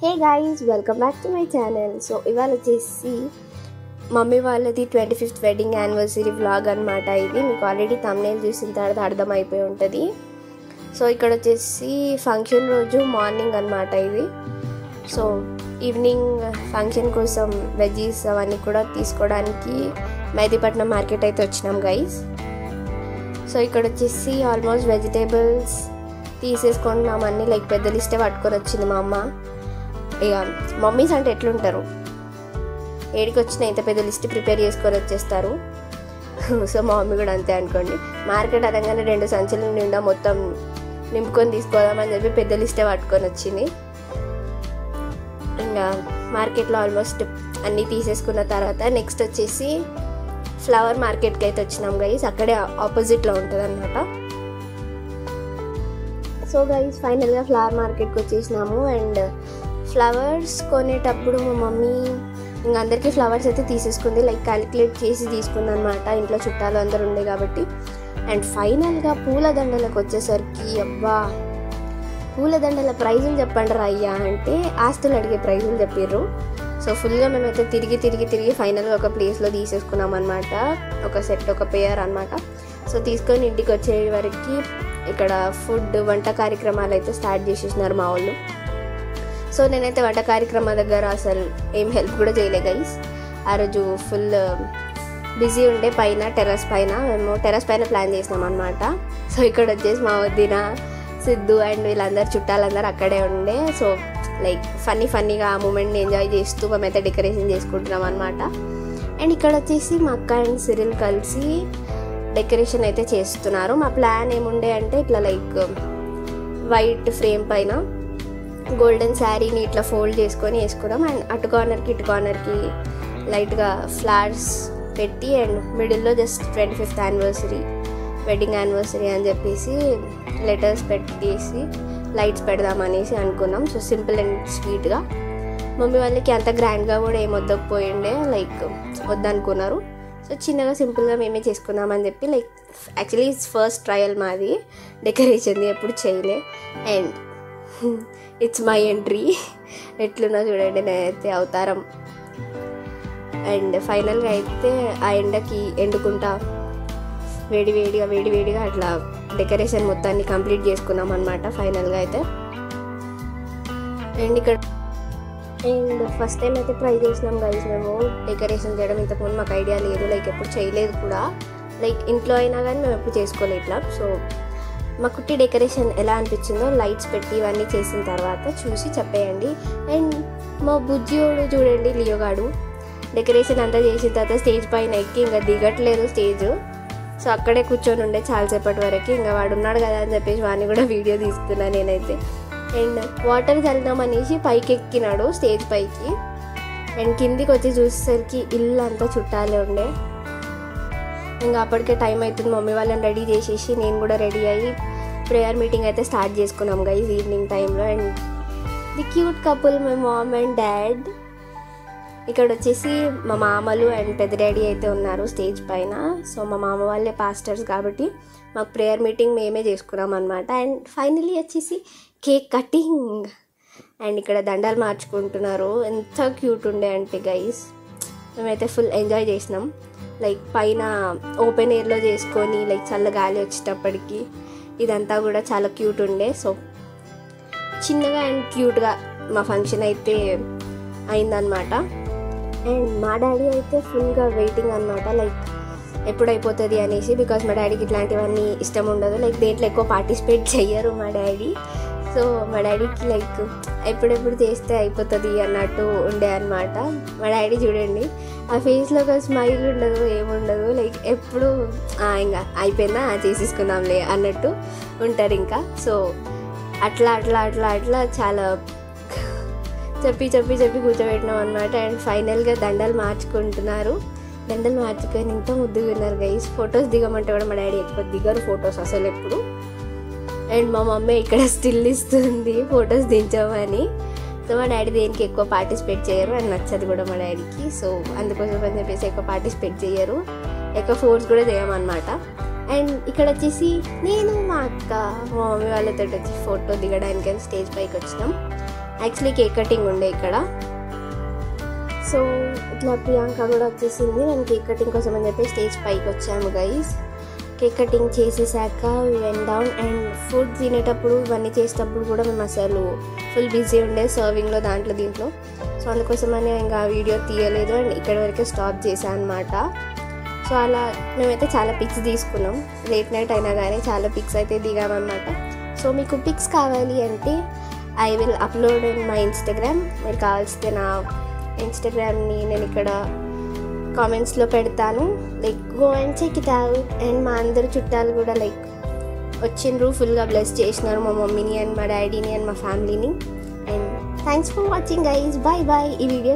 Hey guys, welcome back to my channel. So ఇవాళ వచ్చేసి mummy వాళ్ళది 25th వెడ్డింగ్ యానివర్సరీ వ్లాగ్ అనమాట. ఇది మీకు ఆల్రెడీ థంబ్నెయిల్ చూసిన తర్వాత అర్థమైపోయి ఉంటుంది. సో ఇక్కడ వచ్చేసి ఫంక్షన్ రోజు మార్నింగ్ అనమాట ఇది. సో ఈవినింగ్ ఫంక్షన్ కోసం వెజ్జీస్ అవన్నీ కూడా తీసుకోవడానికి మెహదీపట్నం మార్కెట్ అయితే వచ్చినాం గైస్. సో ఇక్కడ వచ్చేసి ఆల్మోస్ట్ వెజిటేబుల్స్ తీసేసుకుంటున్నాం అన్నీ. లైక్ పెద్ద లిస్టే పట్టుకొని వచ్చింది మా అమ్మ. ఇక మమ్మీస్ అంటే ఎట్లుంటారు, ఏడికి వచ్చినా ఇంత పెద్ద లిస్ట్ ప్రిపేర్ చేసుకొని వచ్చేస్తారు. సో మా మమ్మీ కూడా అంతే అనుకోండి. మార్కెట్ అనగానే 2 సంచుల నిండా మొత్తం నింపుకొని తీసుకోదామని చెప్పి పెద్ద లిస్టే పట్టుకొని వచ్చింది. ఇంకా మార్కెట్లో ఆల్మోస్ట్ అన్నీ తీసేసుకున్న తర్వాత నెక్స్ట్ వచ్చేసి ఫ్లవర్ మార్కెట్కి అయితే వచ్చినాం గైస్. అక్కడే ఆపోజిట్లో ఉంటుంది అనమాట. సో గైస్ ఫైనల్గా ఫ్లవర్ మార్కెట్కి వచ్చేసినాము. అండ్ ఫ్లవర్స్ కొనేటప్పుడు మా మమ్మీ ఇంకా అందరికీ ఫ్లవర్స్ అయితే తీసేసుకుంది. లైక్ క్యాలిక్యులేట్ చేసి తీసుకుంది అనమాట, ఇంట్లో చుట్టాలు అందరు ఉండే కాబట్టి. అండ్ ఫైనల్గా పూలదండలకు వచ్చేసరికి అబ్బా, పూలదండల ప్రైజులు చెప్పండి రా అయ్యా అంటే ఆస్తులు అడిగే ప్రైజులు చెప్పారు. సో ఫుల్గా మేమైతే తిరిగి ఫైనల్గా ఒక ప్లేస్లో తీసేసుకున్నాం అనమాట. ఒక సెట్, ఒక పేర్ అనమాట. సో తీసుకొని ఇంటికి వచ్చే వరకు ఇక్కడ వంట కార్యక్రమాలు అయితే స్టార్ట్ చేసేసినారు మా వాళ్ళు. సో నేనైతే వంట కార్యక్రమం దగ్గర అసలు ఏం హెల్ప్ కూడా చేయలే గైస్. ఆ రోజు ఫుల్ బిజీ ఉండే టెర్రస్ పైన మేము టెర్రస్ పైన ప్లాన్ చేసినాం అనమాట. సో ఇక్కడ వచ్చేసి మా వదిన, సిద్ధు అండ్ వీళ్ళందరూ చుట్టాలందరూ అక్కడే ఉండే. సో లైక్ ఫన్నీగా ఆ మూమెంట్ని ఎంజాయ్ చేస్తూ మేమైతే డెకరేషన్ చేసుకుంటున్నాం అనమాట. అండ్ ఇక్కడ వచ్చేసి మా అక్క అండ్ సిరిల్ కలిసి డెకరేషన్ అయితే చేస్తున్నారు. మా ప్లాన్ ఏముండే అంటే ఇట్లా లైక్ వైట్ ఫ్రేమ్ పైన గోల్డెన్ శారీని ఇట్లా ఫోల్డ్ చేసుకొని వేసుకోవడం. అండ్ అటు కార్నర్కి ఇటు కార్నర్కి లైట్గా ఫ్లవర్స్ పెట్టి అండ్ మిడిల్లో just 25th anniversary wedding anniversary అని చెప్పేసి లెటర్స్ పెట్టేసి లైట్స్ పెడదామనేసి అనుకున్నాం. సో సింపుల్ అండ్ స్వీట్గా. మమ్మీ వాళ్ళకి అంత గ్రాండ్గా కూడా ఏం వద్దకపోయిండే, లైక్ వద్దనుకున్నారు. సో చిన్నగా సింపుల్గా మేమే చేసుకున్నామని చెప్పి లైక్ యాక్చువల్లీ ఫస్ట్ ట్రయల్ మాది డెకరేషన్ది, ఎప్పుడు చేయలే. And it's my entry. ఎట్లున్నా చూడండి నేనైతే అవతారం. అండ్ ఫైనల్గా అయితే ఆ ఎండకి ఎండుకుంటా వేడివేడిగా అట్లా డెకరేషన్ మొత్తాన్ని కంప్లీట్ చేసుకున్నాం అనమాట ఫైనల్గా అయితే. అండ్ ఫస్ట్ టైం అయితే ట్రై చేసినాం గైస్ మేము డెకరేషన్ చేయడం. ఇంతకుముందు మాకు ఐడియా లేదు, లైక్ ఎప్పుడు చేయలేదు కూడా. లైక్ ఇంట్లో అయినా కానీ మేము ఎప్పుడు చేసుకోలేదు ఇట్లా. సో మా కుట్టి డెకరేషన్ ఎలా అనిపించిందో లైట్స్ పెట్టి ఇవన్నీ చేసిన తర్వాత చూసి చెప్పేయండి. అండ్ మా బుజ్జియోడు చూడండి, లియోగాడు డెకరేషన్ అంతా చేసిన తర్వాత స్టేజ్ పైన ఎక్కి ఇంకా దిగట్లేదు స్టేజ్. సో అక్కడే కూర్చొని ఉండే చాలాసేపటి వరకు. ఇంకా వాడు ఉన్నాడు కదా అని చెప్పేసి వాడిని కూడా వీడియో తీస్తున్నాను నేనైతే. అండ్ వాటర్ చల్లుదాం అనేసి పైకి ఎక్కినాడు స్టేజ్ పైకి. అండ్ కిందికి వచ్చి చూసేసరికి ఇల్లు అంతా చుట్టాలే ఉండే. ఇంకా అప్పటికే టైం అవుతుంది. మమ్మీ వాళ్ళని రెడీ చేసేసి నేను కూడా రెడీ అయ్యి ప్రేయర్ మీటింగ్ అయితే స్టార్ట్ చేసుకున్నాం గైస్ ఈవినింగ్ టైంలో. And the cute couple my mom and dad. ఇక్కడ వచ్చేసి మా మామలు అండ్ పెద్ద డాడీ అయితే ఉన్నారు స్టేజ్ పైన. సో మా మామ వాళ్ళే పాస్టర్స్ కాబట్టి మాకు ప్రేయర్ మీటింగ్ మేమే చేసుకున్నాం అనమాట. అండ్ ఫైనలీ వచ్చేసి కేక్ కటింగ్. అండ్ ఇక్కడ దండాలు మార్చుకుంటున్నారు. ఎంత క్యూట్ ఉండే అంటే గైస్, మేమైతే ఫుల్ ఎంజాయ్ చేసినాం. లైక్ పైన ఓపెన్ ఎయిర్లో చేసుకొని లైక్ చల్ల గాలి వచ్చేటప్పటికి ఇదంతా కూడా చాలా క్యూట్ ఉండే. సో చిన్నగా అండ్ క్యూట్గా మా ఫంక్షన్ అయితే అయిందనమాట. అండ్ మా డాడీ అయితే ఫుల్గా వెయిటింగ్ అనమాట, లైక్ ఎప్పుడైపోతుంది అనేసి. బికాస్ మా డాడీకి ఇట్లాంటివన్నీ ఇష్టం ఉండదు, లైక్ దేంట్లో ఎక్కువ పార్టిసిపేట్ చెయ్యరు మా డాడీ. సో మా డాడీకి లైక్ ఎప్పుడెప్పుడు చేస్తే అయిపోతుంది అన్నట్టు ఉండే అనమాట. మా డాడీ చూడండి, ఆ ఫేస్లో ఒక స్మైల్ ఉండదు, ఏముండదు. లైక్ ఎప్పుడు ఇంకా అయిపోయిందా చేసేసుకుందాంలే అన్నట్టు ఉంటారు ఇంకా. సో అట్లా చాలా చెప్పి కూర్చోబెట్టినాం అనమాట. అండ్ ఫైనల్గా దండలు మార్చుకుంటున్నారు. దండలు మార్చుకొని ఇంత ముద్దుగా ఉన్నారు గైస్. ఫొటోస్ దిగమంటే కూడా మా డాడీ ఎక్కువ దిగరు ఫొటోస్ అసలు ఎప్పుడు. అండ్ మా మమ్మీ ఇక్కడ స్టిల్ ఇస్తుంది ఫొటోస్ దించామని. సో మా డాడీ దేనికి ఎక్కువ పార్టిసిపేట్ చేయరు, అండ్ నచ్చదు కూడా మా డాడీకి. సో అందుకోసం అని చెప్పేసి ఎక్కువ పార్టిసిపేట్ చేయరు, ఎక్కువ ఫోర్స్ కూడా చేయమన్నమాట. అండ్ ఇక్కడ వచ్చేసి నేను మా అక్క మా మమ్మీ వాళ్ళతో వచ్చి ఫోటో దిగడానికి స్టేజ్ పైకి వచ్చినాం. యాక్చువల్లీ కేక్ కటింగ్ ఉండే ఇక్కడ. సో ఇట్లా ప్రియాంక కూడా వచ్చేసింది. నేను కేక్ కటింగ్ కోసం అని చెప్పి స్టేజ్ పైకి వచ్చాము గైస్. కేక్ కటింగ్ చేసేసాక వెన్ డౌన్. అండ్ ఫుడ్ తినేటప్పుడు ఇవన్నీ చేసేటప్పుడు కూడా మేము అసలు ఫుల్ బిజీ ఉండే సర్వింగ్లో దీంట్లో. సో అందుకోసమని ఇంకా వీడియో తీయలేదు అండ్ ఇక్కడ వరకే స్టాప్ చేశాను అనమాట. సో అలా మేమైతే చాలా పిక్స్ తీసుకున్నాం. లేట్ నైట్ అయినా కానీ చాలా పిక్స్ అయితే దిగామన్నమాట. సో మీకు పిక్స్ కావాలి అంటే I will upload in my Instagram. మీరు కావాల్సితే నా ఇన్స్టాగ్రామ్ని నేను ఇక్కడ కామెంట్స్లో పెడతాను. Like go and check it out. And మా అందరు చుట్టాలు కూడా లైక్ వచ్చిండ్రు, ఫుల్గా బ్లెస్ చేసినారు మా మమ్మీని అండ్ మా డాడీని అండ్ మా ఫ్యామిలీని. And thanks for watching guys. Bye bye. ఈ వీడియో